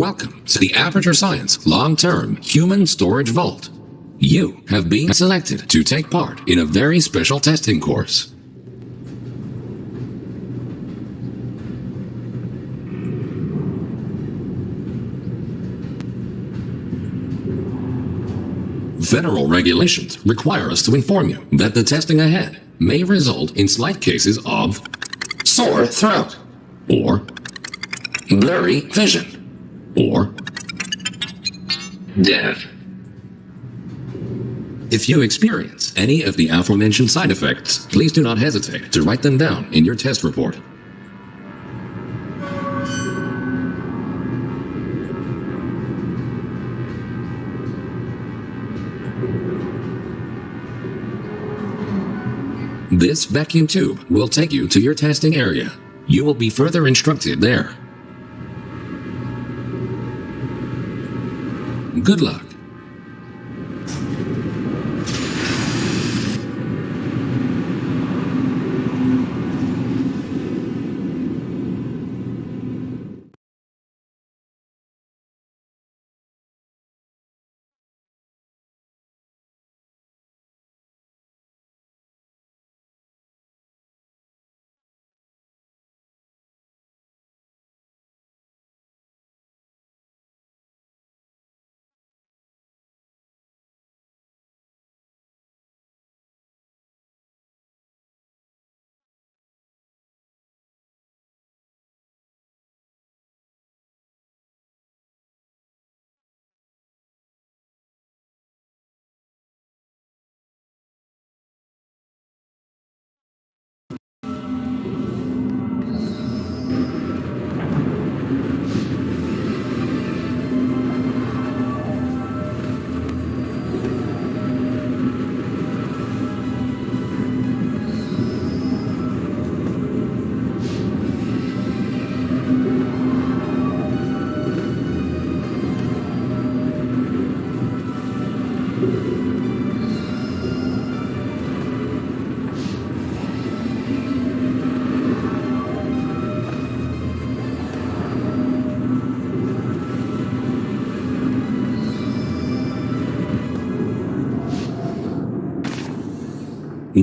Welcome to the Aperture Science Long-Term Human Storage Vault. You have been selected to take part in a very special testing course. Federal regulations require us to inform you that the testing ahead may result in slight cases of sore throat, or blurry vision, or death. if you experience any of the aforementioned side effects, please do not hesitate to write them down in your test report. This vacuum tube will take you to your testing area. You will be further instructed there. Good luck.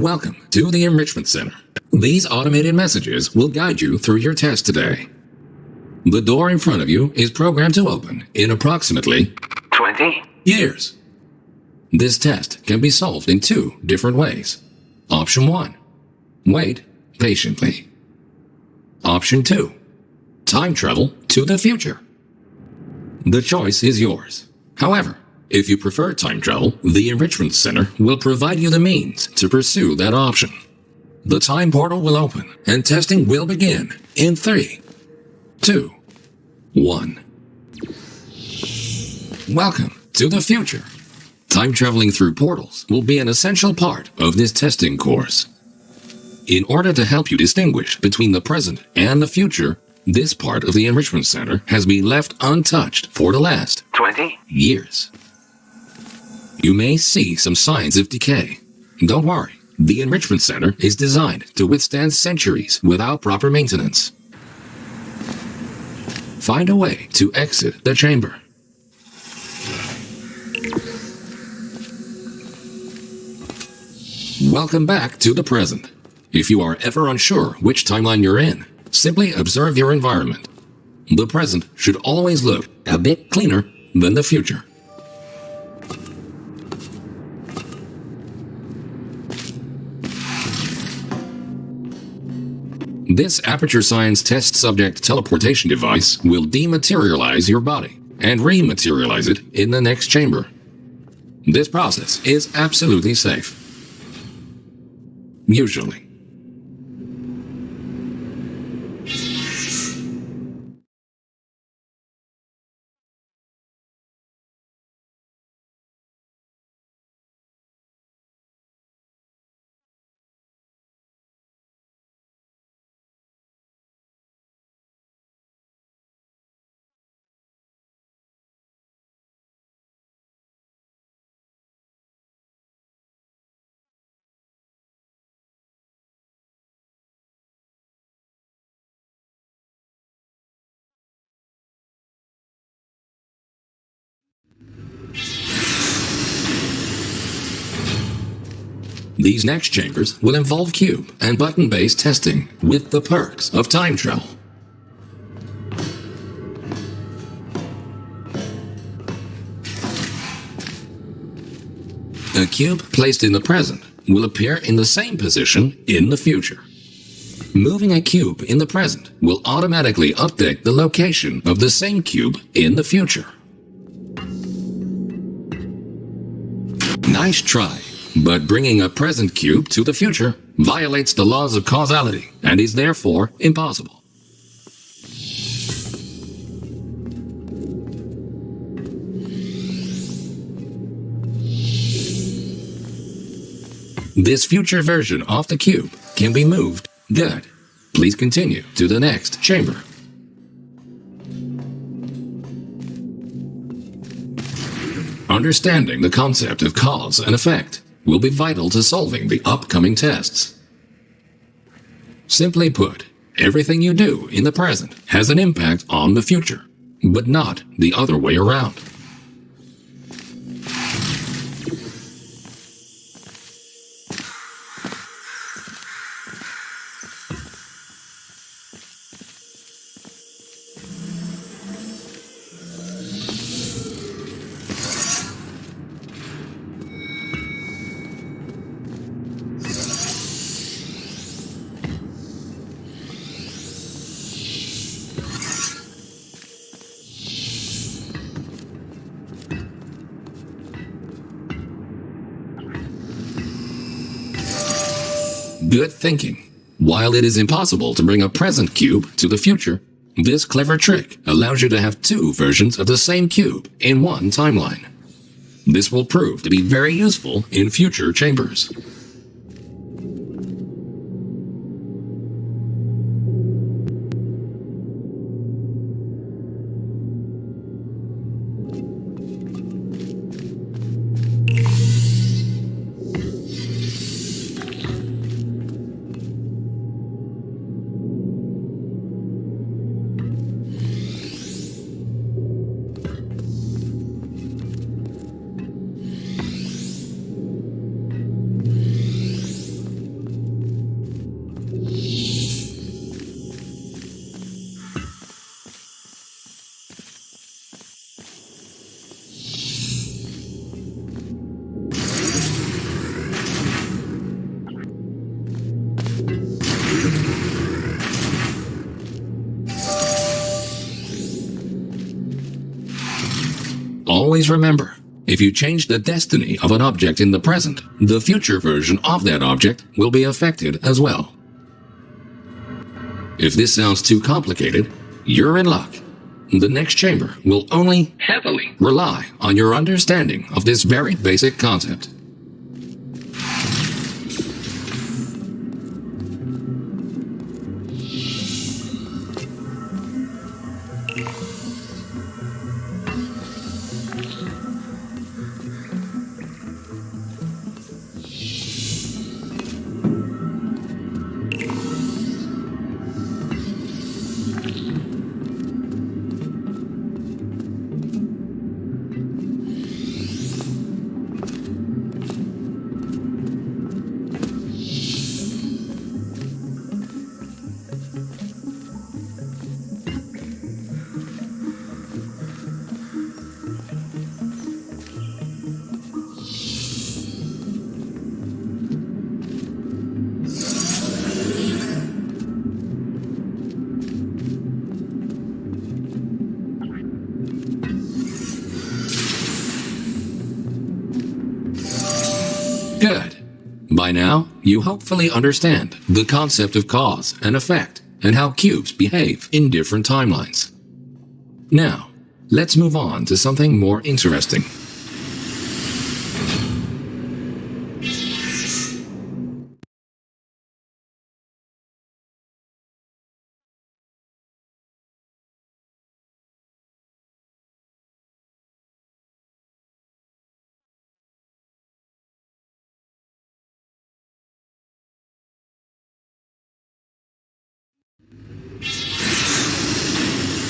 Welcome to the Enrichment Center. These automated messages will guide you through your test today. The door in front of you is programmed to open in approximately 20 years. This test can be solved in two different ways. Option 1. Wait patiently. Option 2. Time travel to the future. The choice is yours. However, if you prefer time travel, the Enrichment Center will provide you the means to pursue that option. The time portal will open and testing will begin in 3, 2, 1. Welcome to the future. Time traveling through portals will be an essential part of this testing course. In order to help you distinguish between the present and the future, this part of the Enrichment Center has been left untouched for the last 20 years. You may see some signs of decay. Don't worry, the Enrichment Center is designed to withstand centuries without proper maintenance. Find a way to exit the chamber. Welcome back to the present. If you are ever unsure which timeline you're in, simply observe your environment. The present should always look a bit cleaner than the future. This Aperture Science test subject teleportation device will dematerialize your body and rematerialize it in the next chamber. This process is absolutely safe. Usually. These next chambers will involve cube and button-based testing with the perks of time travel. A cube placed in the present will appear in the same position in the future. Moving a cube in the present will automatically update the location of the same cube in the future. Nice try, but bringing a present cube to the future violates the laws of causality and is therefore impossible. This future version of the cube can be moved. Good. Please continue to the next chamber. Understanding the concept of cause and effect will be vital to solving the upcoming tests. Simply put, everything you do in the present has an impact on the future, but not the other way around. Good thinking. While it is impossible to bring a present cube to the future, this clever trick allows you to have two versions of the same cube in one timeline. This will prove to be very useful in future chambers. Always remember, if you change the destiny of an object in the present, the future version of that object will be affected as well. If this sounds too complicated, you're in luck. The next chamber will only heavily rely on your understanding of this very basic concept. Good. By now, you hopefully understand the concept of cause and effect and how cubes behave in different timelines. Now, let's move on to something more interesting.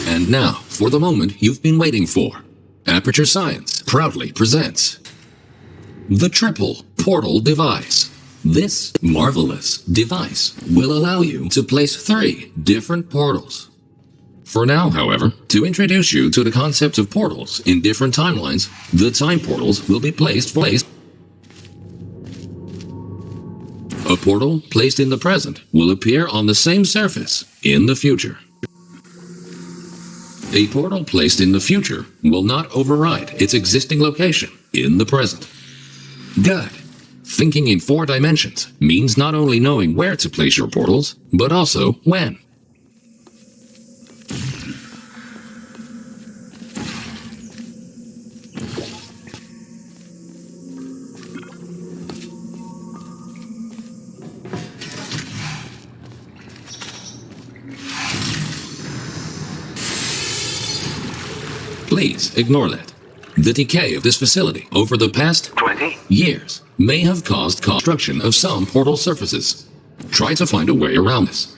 And now, for the moment you've been waiting for, Aperture Science proudly presents the Triple Portal Device. This marvelous device will allow you to place 3 different portals. For now, however, to introduce you to the concept of portals in different timelines, the time portals will be placed. A portal placed in the present will appear on the same surface in the future. A portal placed in the future will not override its existing location in the present. Good. Thinking in 4 dimensions means not only knowing where to place your portals, but also when. Please ignore that. The decay of this facility over the past 20. years may have caused construction of some portal surfaces. Try to find a way around this.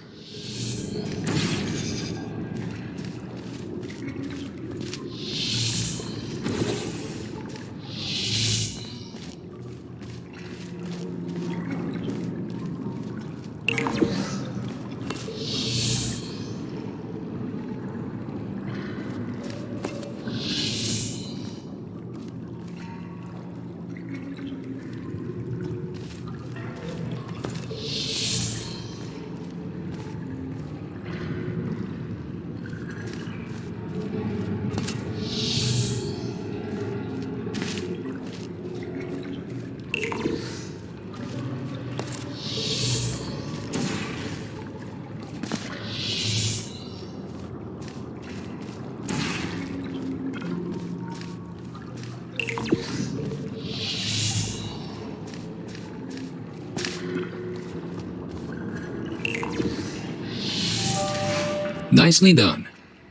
Nicely done.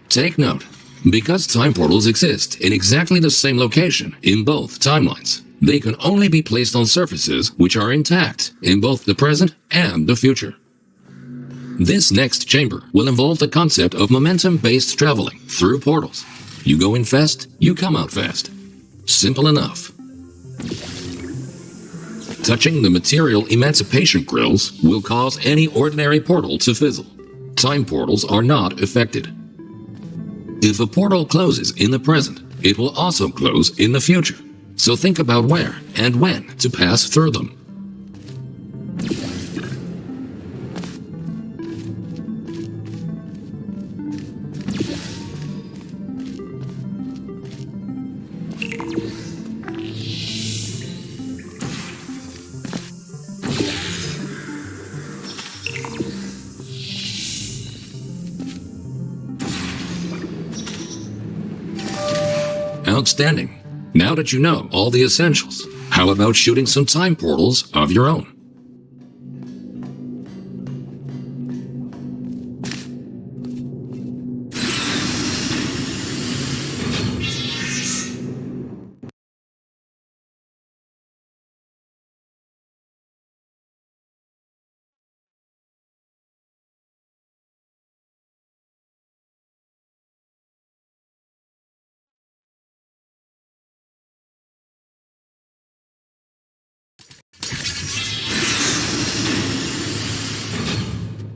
Take note, because time portals exist in exactly the same location in both timelines, they can only be placed on surfaces which are intact in both the present and the future. This next chamber will involve the concept of momentum-based traveling through portals. You go in fast, you come out fast. Simple enough. Touching the material emancipation grills will cause any ordinary portal to fizzle. Time portals are not affected. If a portal closes in the present, it will also close in the future. So think about where and when to pass through them. Outstanding. Now that you know all the essentials, how about shooting some time portals of your own?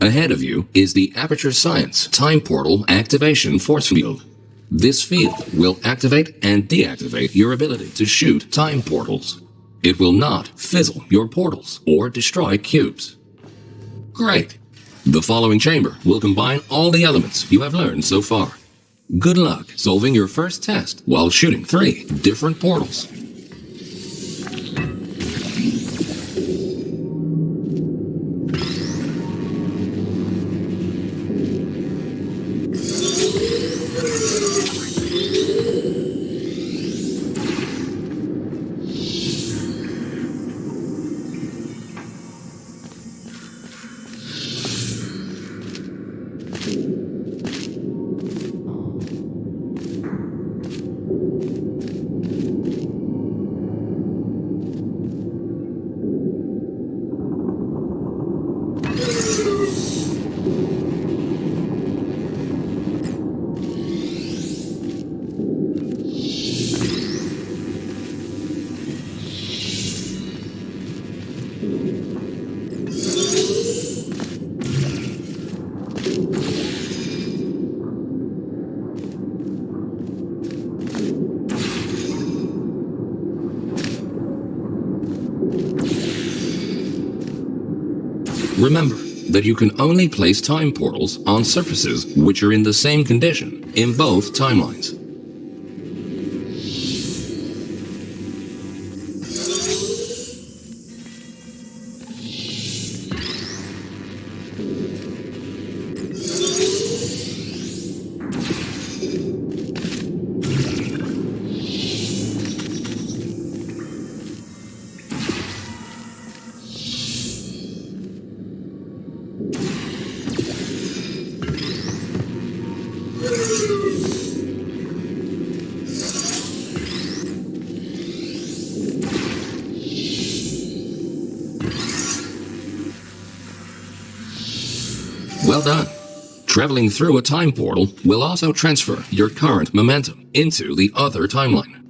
Ahead of you is the Aperture Science Time Portal Activation Force Field. This field will activate and deactivate your ability to shoot time portals. It will not fizzle your portals or destroy cubes. Great! The following chamber will combine all the elements you have learned so far. Good luck solving your first test while shooting 3 different portals. Remember that you can only place time portals on surfaces which are in the same condition in both timelines. Well done. Traveling through a time portal will also transfer your current momentum into the other timeline.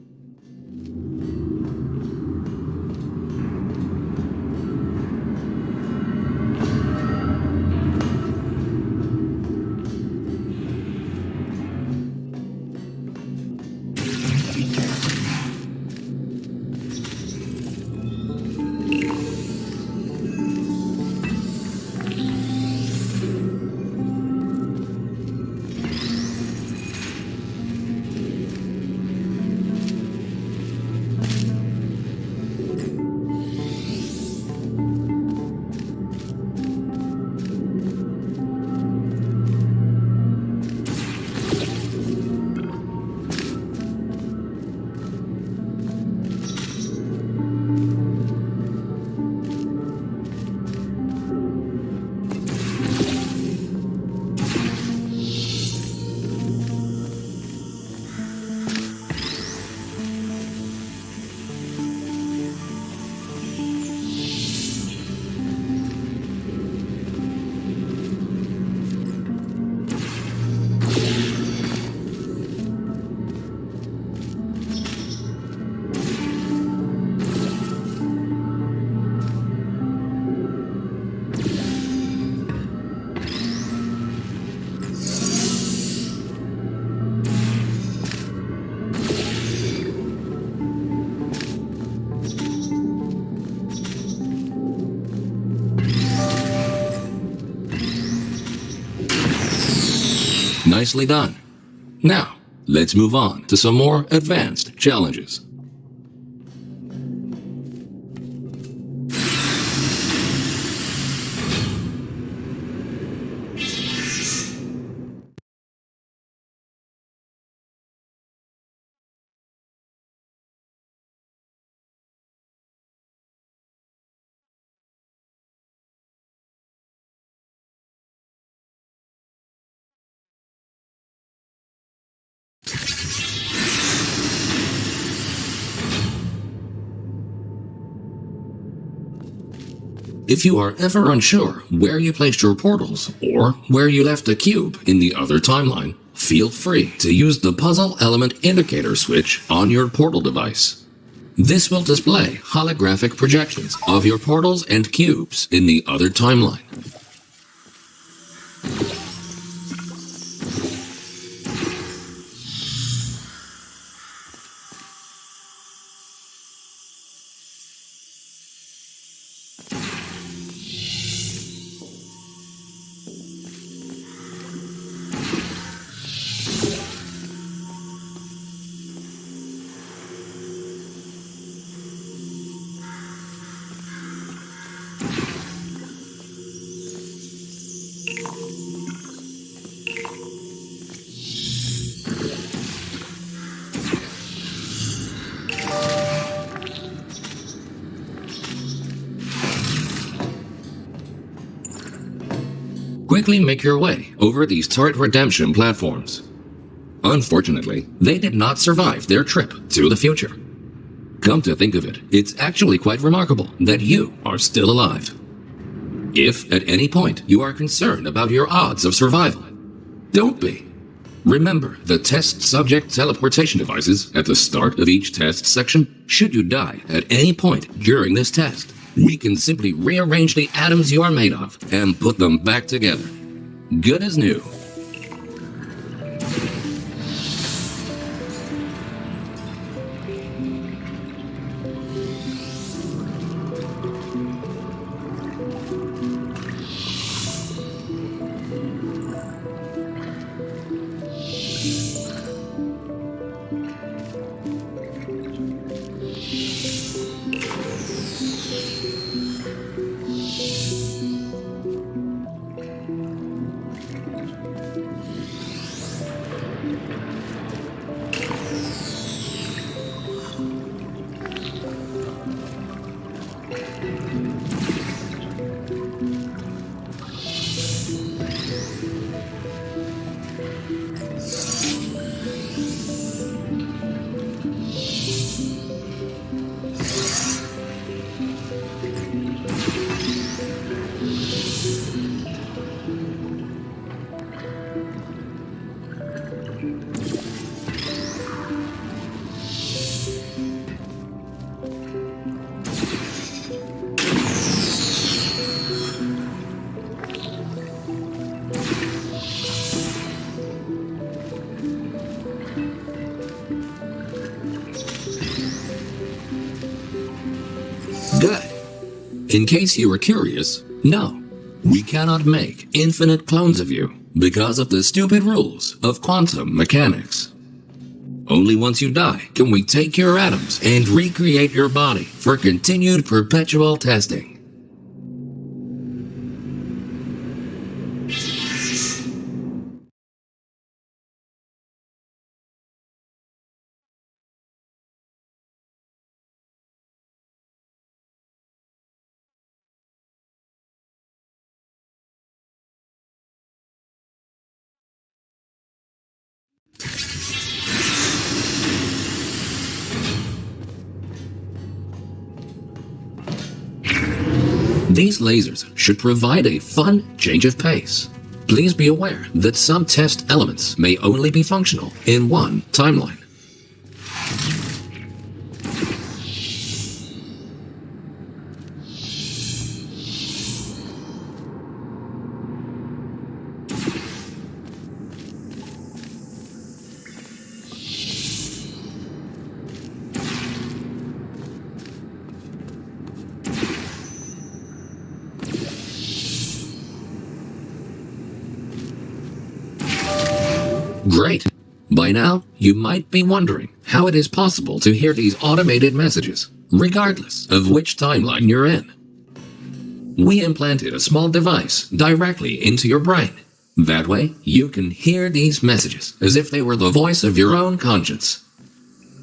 Nicely done. Now, let's move on to some more advanced challenges. If you are ever unsure where you placed your portals or where you left a cube in the other timeline, feel free to use the puzzle element indicator switch on your portal device. This will display holographic projections of your portals and cubes in the other timeline. Quickly make your way over these turret redemption platforms. Unfortunately, they did not survive their trip to the future. Come to think of it, it's actually quite remarkable that you are still alive. If at any point you are concerned about your odds of survival, don't be. Remember the test subject teleportation devices at the start of each test section. Should you die at any point during this test, we can simply rearrange the atoms you are made of and put them back together. Good as new. Good. In case you were curious, no, we cannot make infinite clones of you because of the stupid rules of quantum mechanics. Only once you die can we take your atoms and recreate your body for continued perpetual testing. These lasers should provide a fun change of pace. Please be aware that some test elements may only be functional in one timeline. Great! By now, you might be wondering how it is possible to hear these automated messages, regardless of which timeline you're in. We implanted a small device directly into your brain. That way, you can hear these messages as if they were the voice of your own conscience.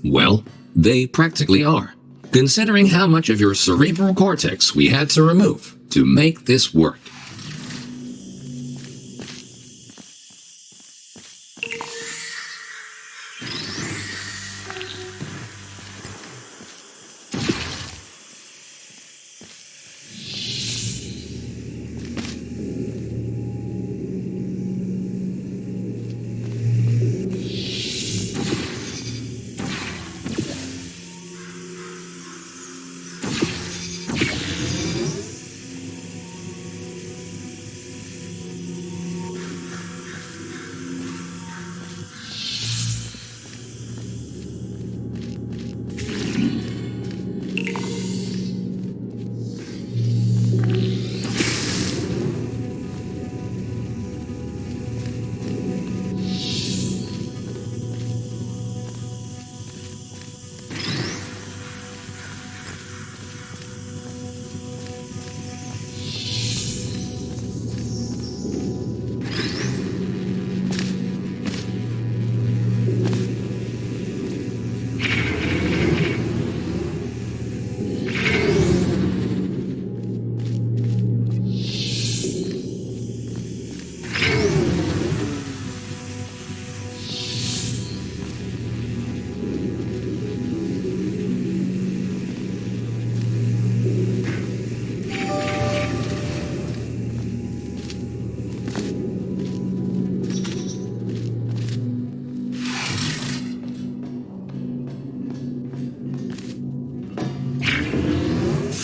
Well, they practically are, considering how much of your cerebral cortex we had to remove to make this work.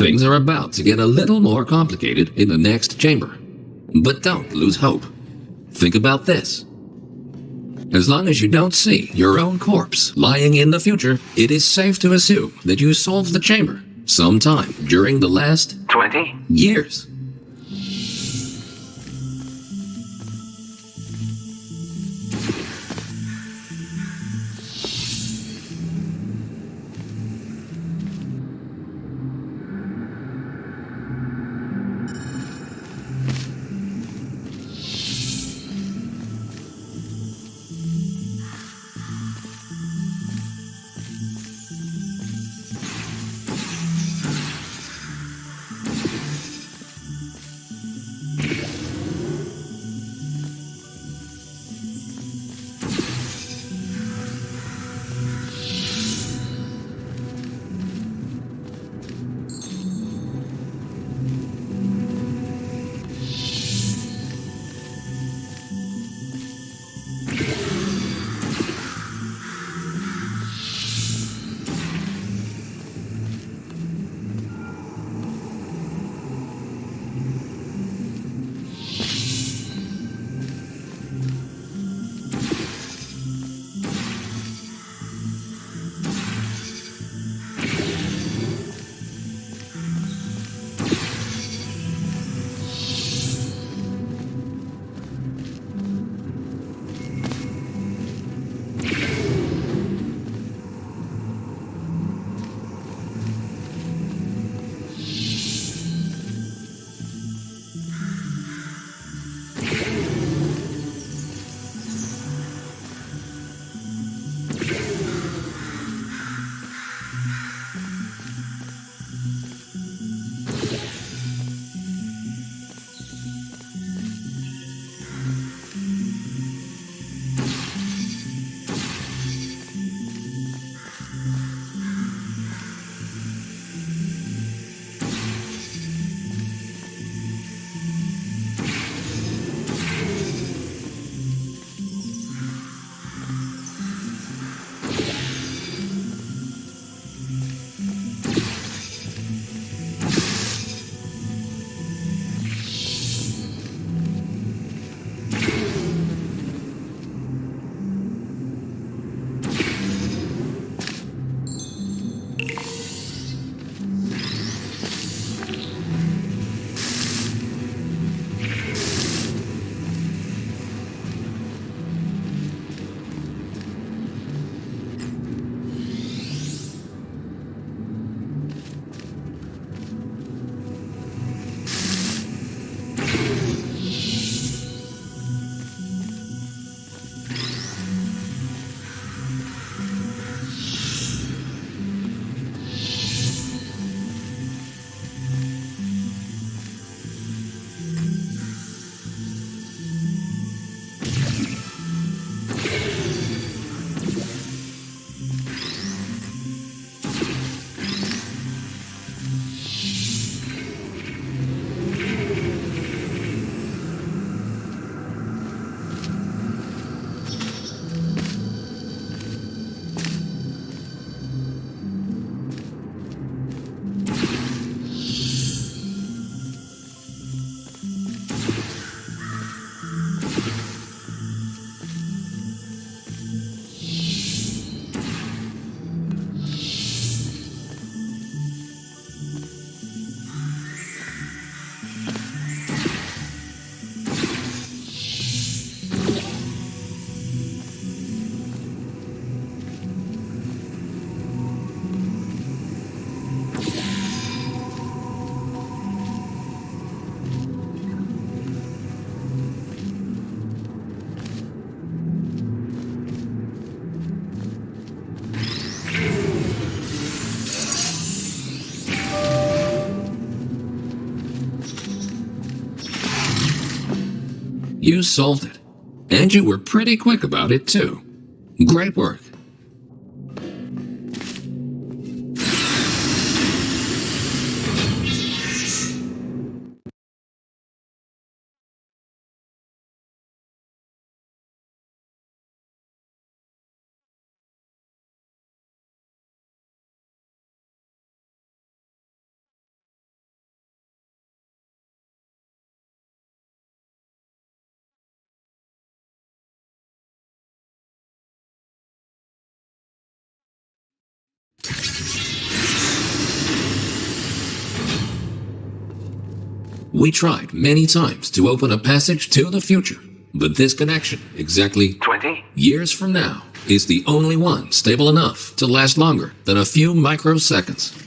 Things are about to get a little more complicated in the next chamber. But don't lose hope. Think about this. As long as you don't see your own corpse lying in the future, it is safe to assume that you solved the chamber sometime during the last 20 years. You solved it. And you were pretty quick about it, too. Great work. We tried many times to open a passage to the future, but this connection, exactly 20. years from now, is the only one stable enough to last longer than a few microseconds.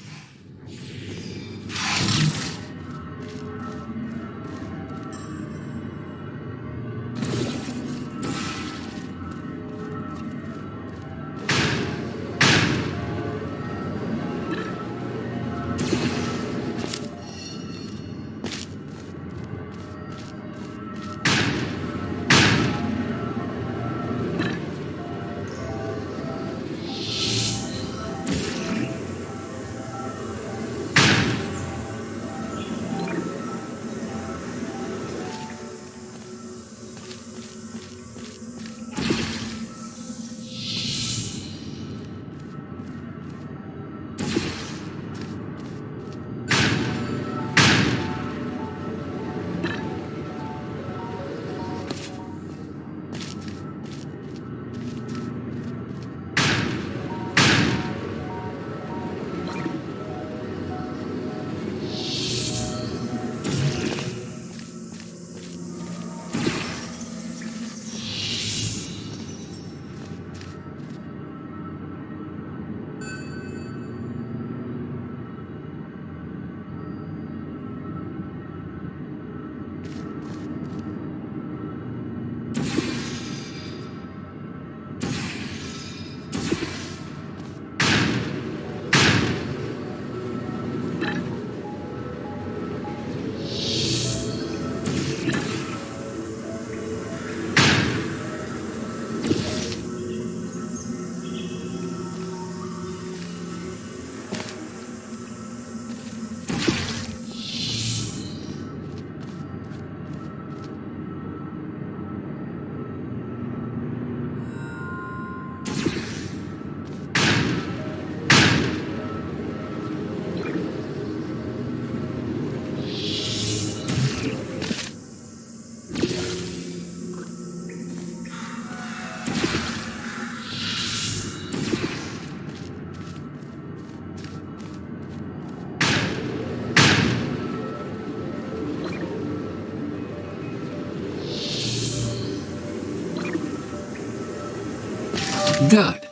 Good.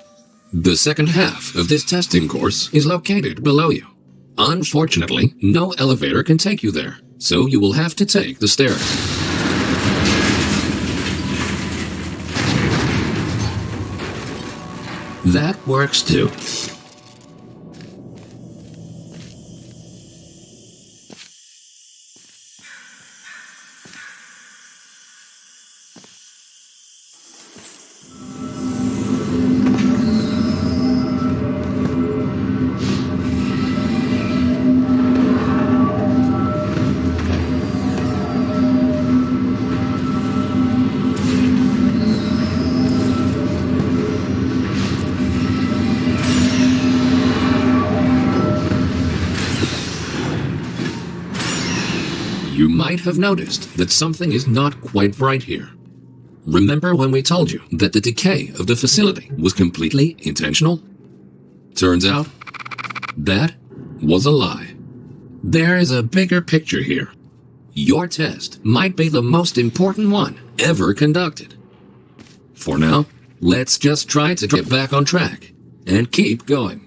The second half of this testing course is located below you. Unfortunately, no elevator can take you there, so you will have to take the stairs. That works too. You might have noticed that something is not quite right here. Remember when we told you that the decay of the facility was completely intentional? Turns out, that was a lie. There is a bigger picture here. Your test might be the most important one ever conducted. For now, let's just try to get back on track and keep going.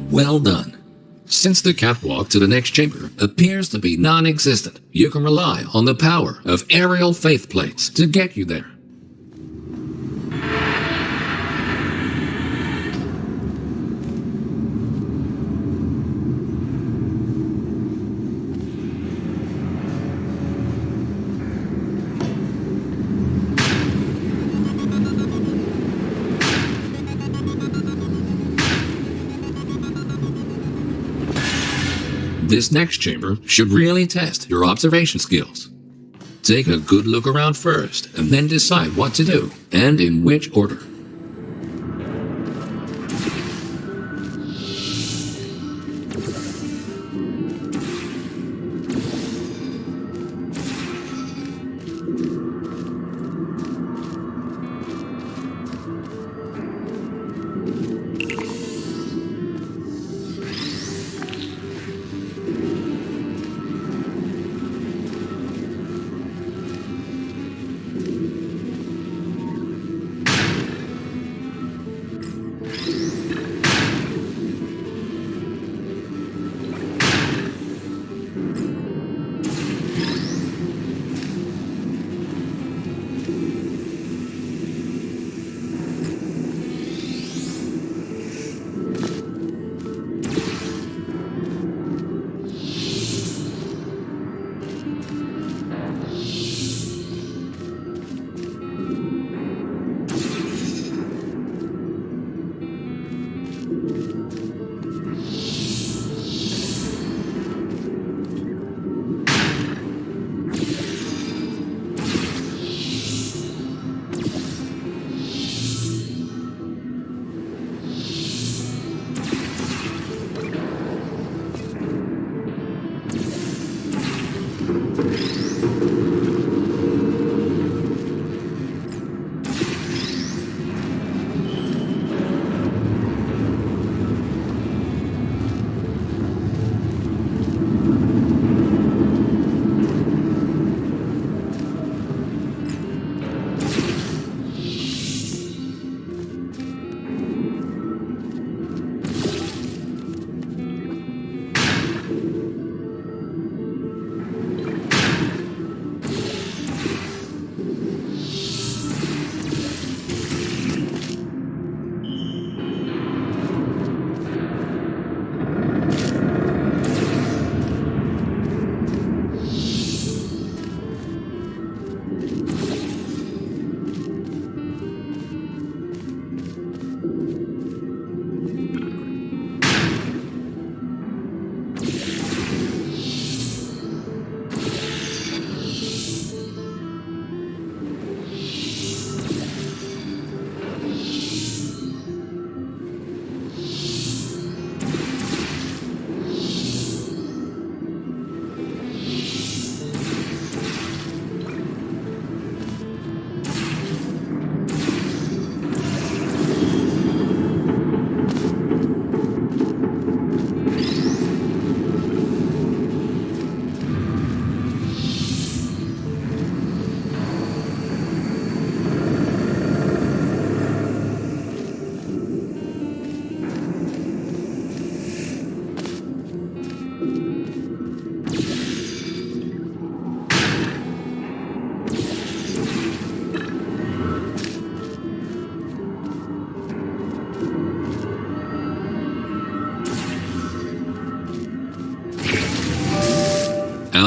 Well done. Since the catwalk to the next chamber appears to be non-existent, you can rely on the power of aerial faith plates to get you there. This next chamber should really test your observation skills. Take a good look around first, and then decide what to do, and in which order.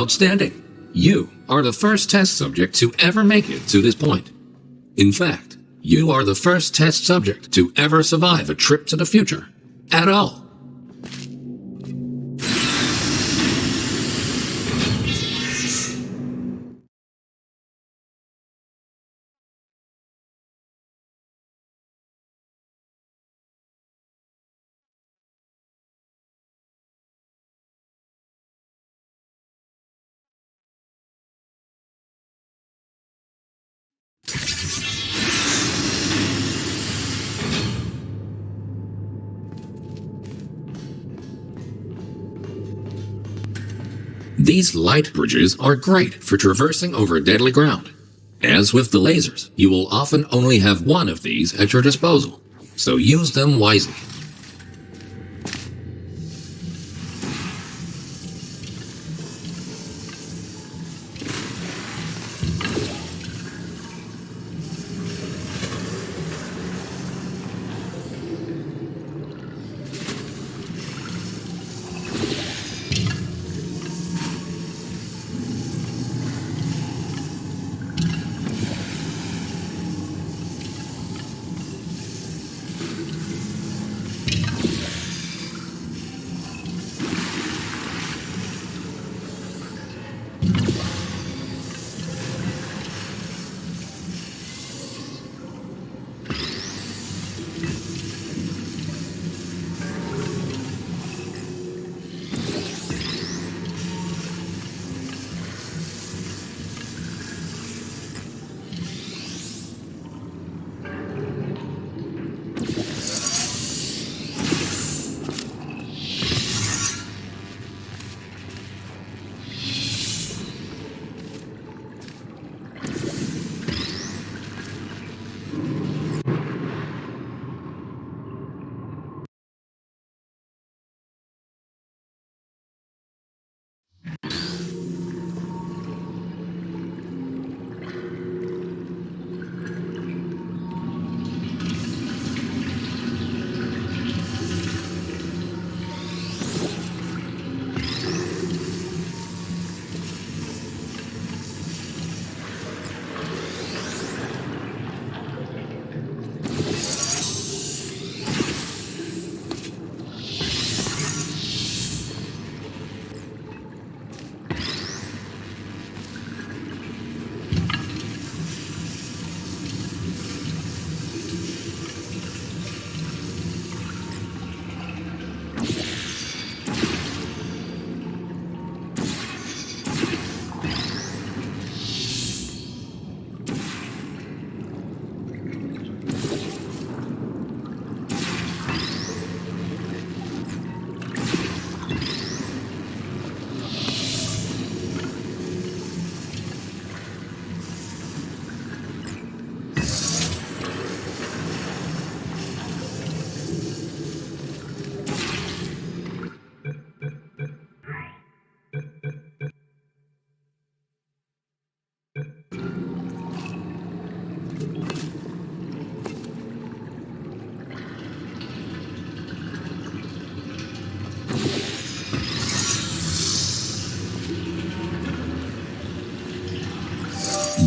Outstanding! You are the first test subject to ever make it to this point. In fact, you are the first test subject to ever survive a trip to the future at all. These light bridges are great for traversing over deadly ground. As with the lasers, you will often only have one of these at your disposal, so use them wisely.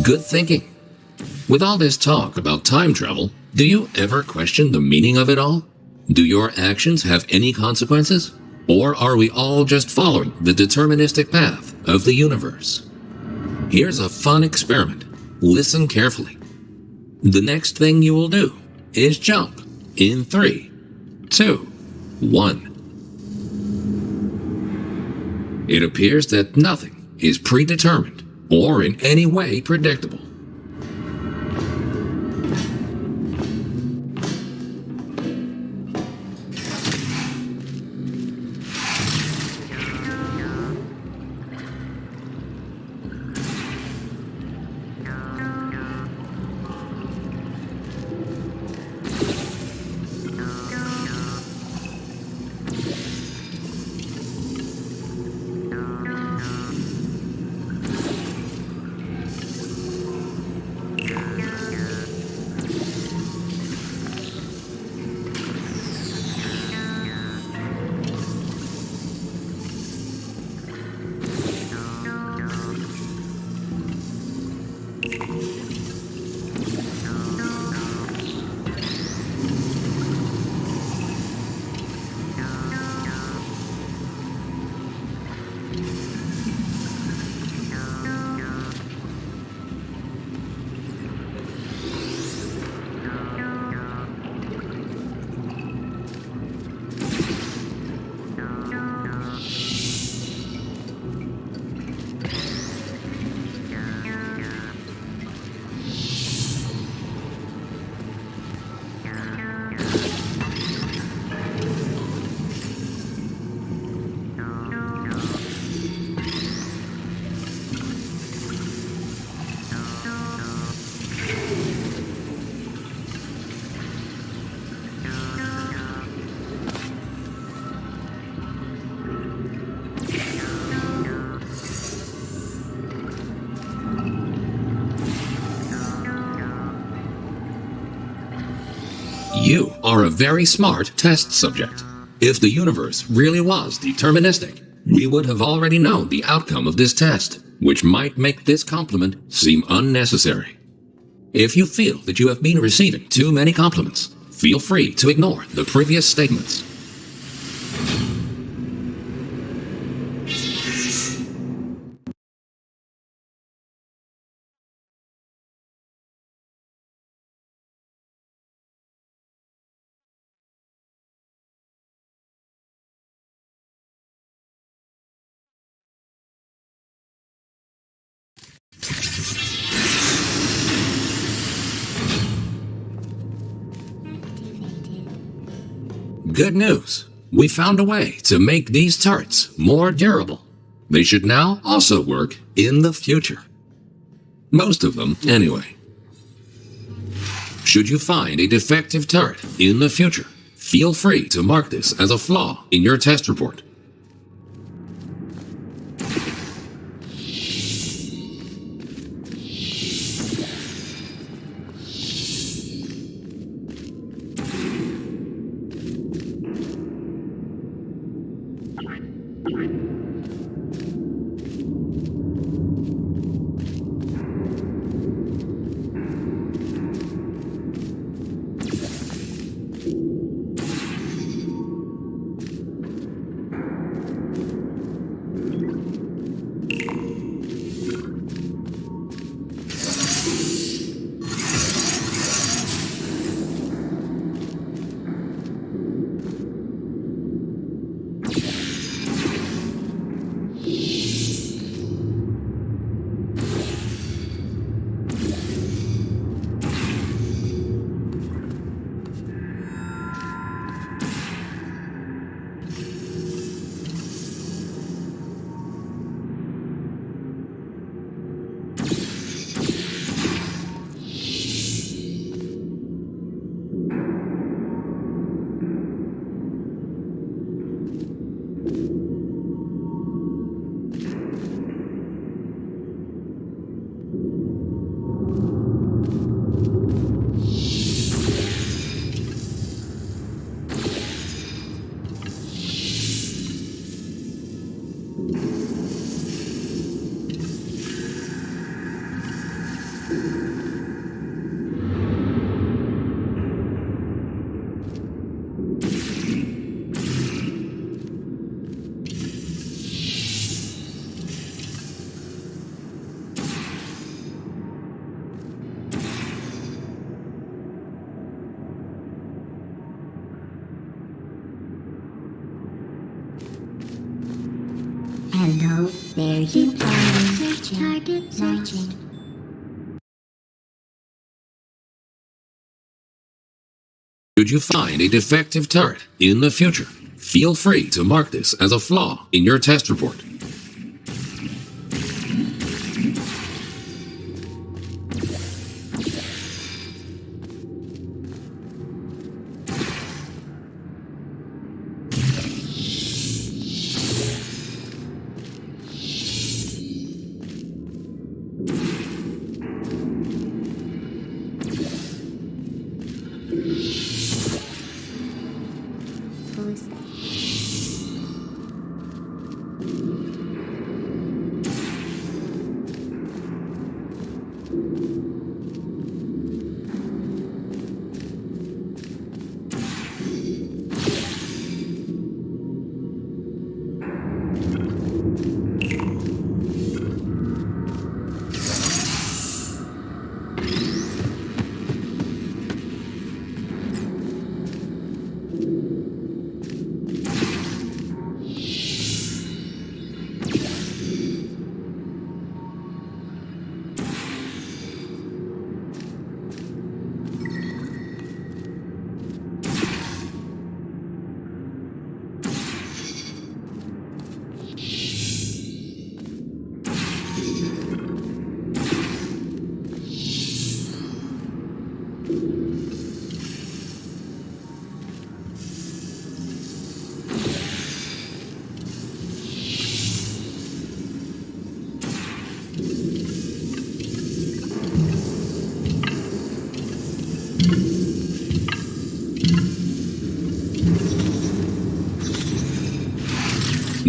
Good thinking. With all this talk about time travel, do you ever question the meaning of it all? Do your actions have any consequences? Or are we all just following the deterministic path of the universe? Here's a fun experiment. Listen carefully. The next thing you will do is jump in 3, 2, 1. It appears that nothing is predetermined or in any way predictable. You are a very smart test subject. If the universe really was deterministic, we would have already known the outcome of this test, which might make this compliment seem unnecessary. If you feel that you have been receiving too many compliments, feel free to ignore the previous statements. Good news! We found a way to make these turrets more durable. They should now also work in the future. Most of them, anyway. Should you find a defective turret in the future, feel free to mark this as a flaw in your test report. Hello, there you are. Target searching. Should you find a defective turret in the future, feel free to mark this as a flaw in your test report. Who is that?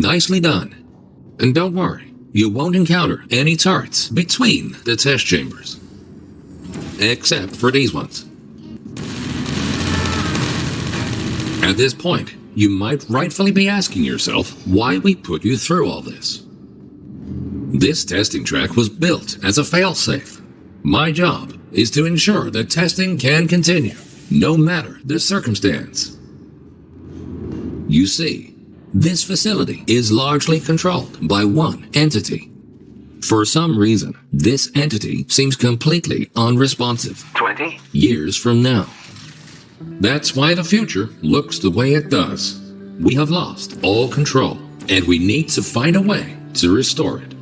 Nicely done. And don't worry, you won't encounter any turrets between the test chambers. Except for these ones. At this point, you might rightfully be asking yourself why we put you through all this. This testing track was built as a failsafe. My job is to ensure that testing can continue, no matter the circumstance. You see, this facility is largely controlled by one entity. For some reason, this entity seems completely unresponsive 20, years from now. That's why the future looks the way it does. We have lost all control, and we need to find a way to restore it.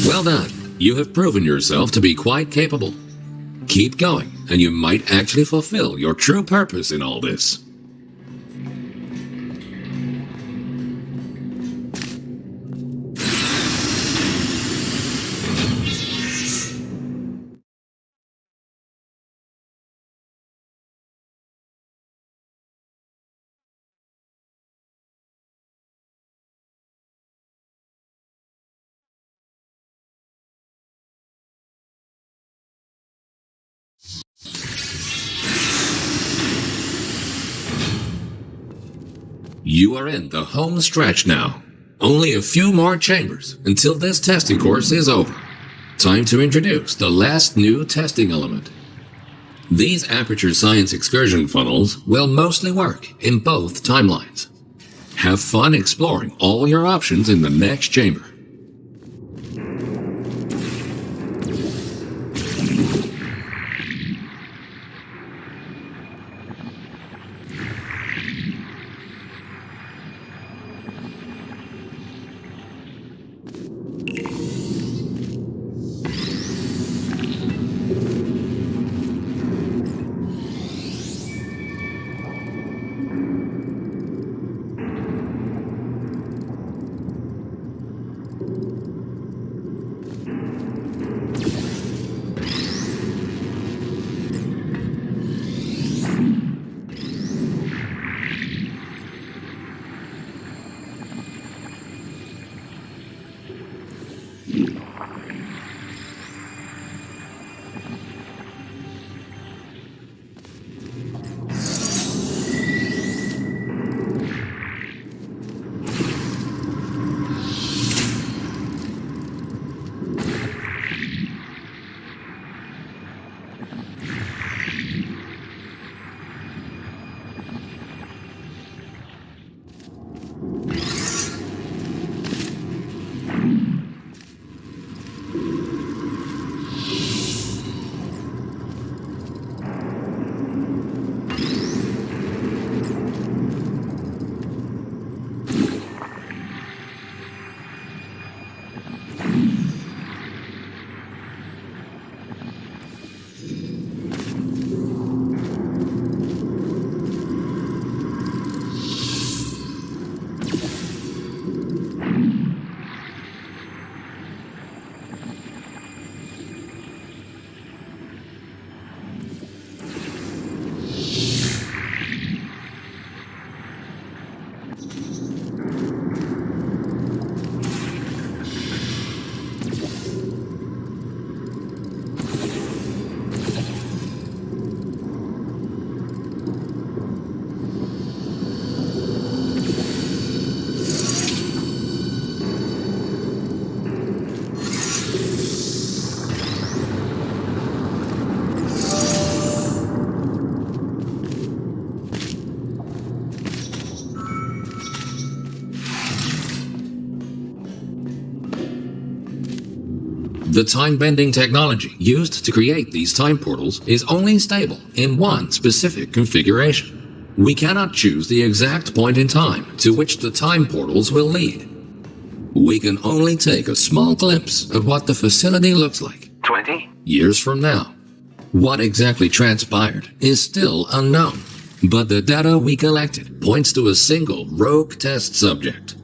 Well done. You have proven yourself to be quite capable. Keep going, and you might actually fulfill your true purpose in all this. You are in the home stretch now. Only a few more chambers until this testing course is over. Time to introduce the last new testing element. These Aperture Science excursion funnels will mostly work in both timelines. Have fun exploring all your options in the next chamber. The time-bending technology used to create these time portals is only stable in one specific configuration. We cannot choose the exact point in time to which the time portals will lead. We can only take a small glimpse of what the facility looks like 20, years from now. What exactly transpired is still unknown, but the data we collected points to a single rogue test subject.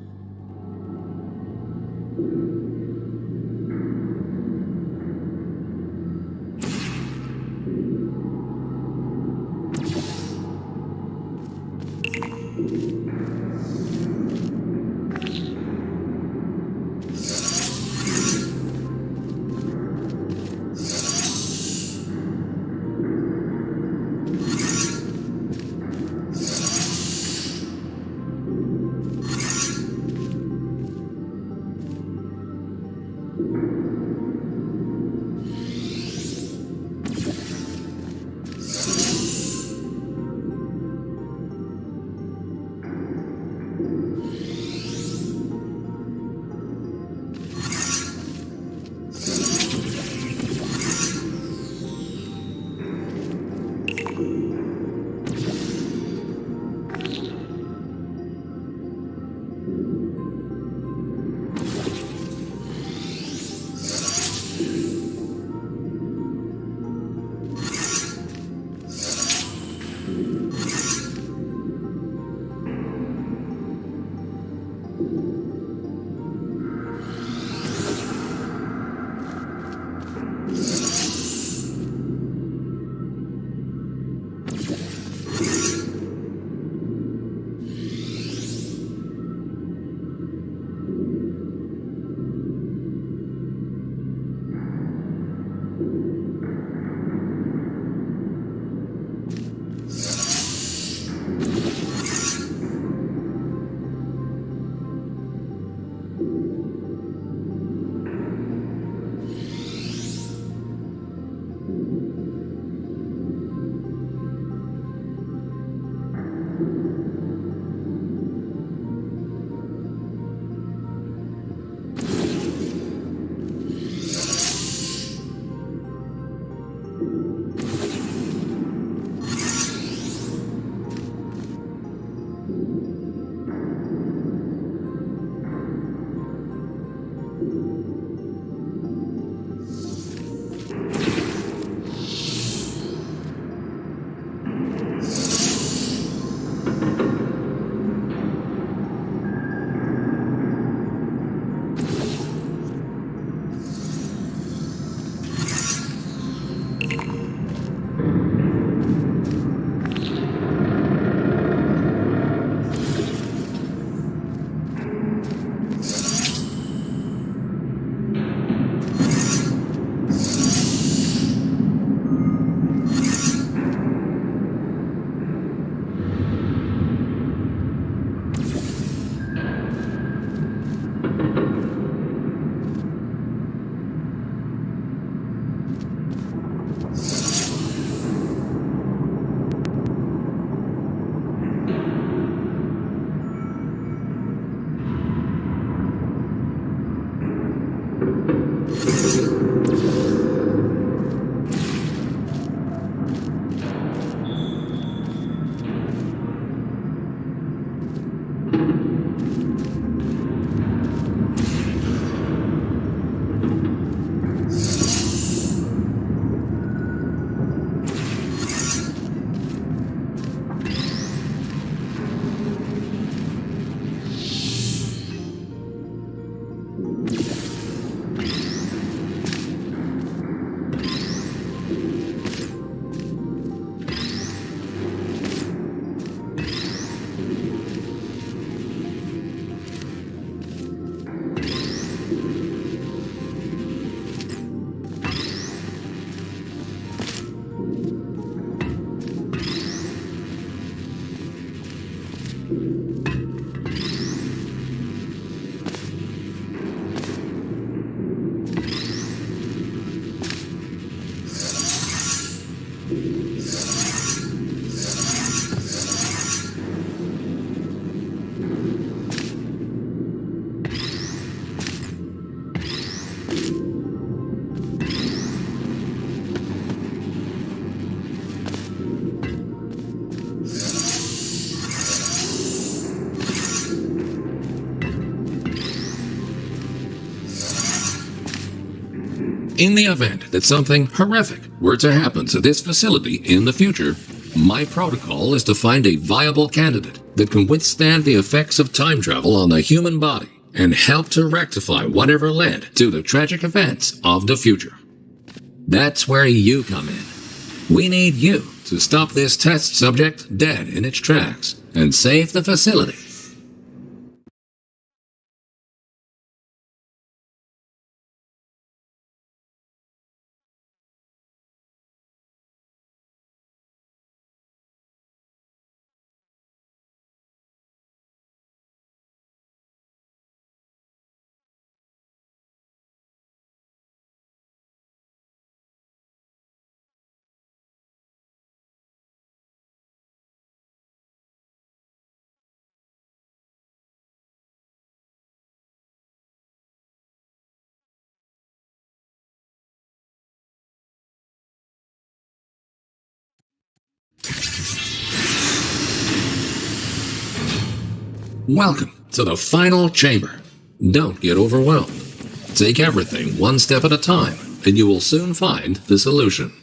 In the event that something horrific were to happen to this facility in the future, my protocol is to find a viable candidate that can withstand the effects of time travel on the human body and help to rectify whatever led to the tragic events of the future. That's where you come in. We need you to stop this test subject dead in its tracks and save the facility. Welcome to the final chamber. Don't get overwhelmed. Take everything one step at a time, and you will soon find the solution.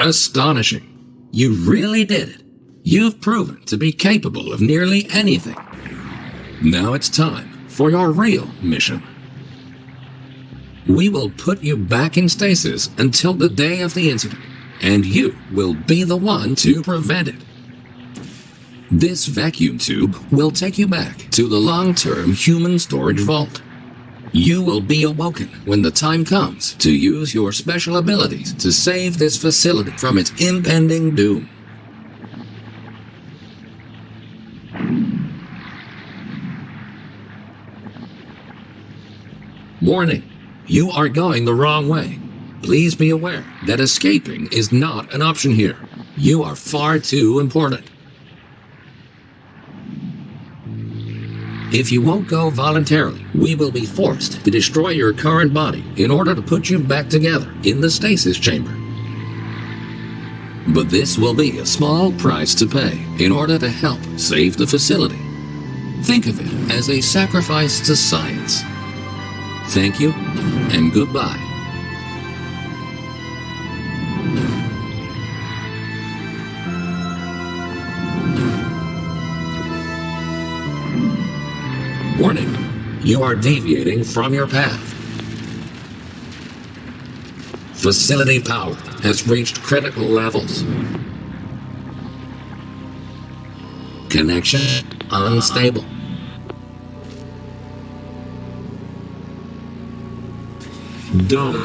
Astonishing. You really did it. You've proven to be capable of nearly anything. Now it's time for your real mission. We will put you back in stasis until the day of the incident, and you will be the one to prevent it. This vacuum tube will take you back to the long-term human storage vault. You will be awoken when the time comes to use your special abilities to save this facility from its impending doom. Warning, you are going the wrong way. Please be aware that escaping is not an option here. You are far too important. If you won't go voluntarily, we will be forced to destroy your current body in order to put you back together in the stasis chamber. But this will be a small price to pay in order to help save the facility. Think of it as a sacrifice to science. Thank you, and goodbye. Warning, you are deviating from your path. Facility power has reached critical levels. Connection unstable. Don't.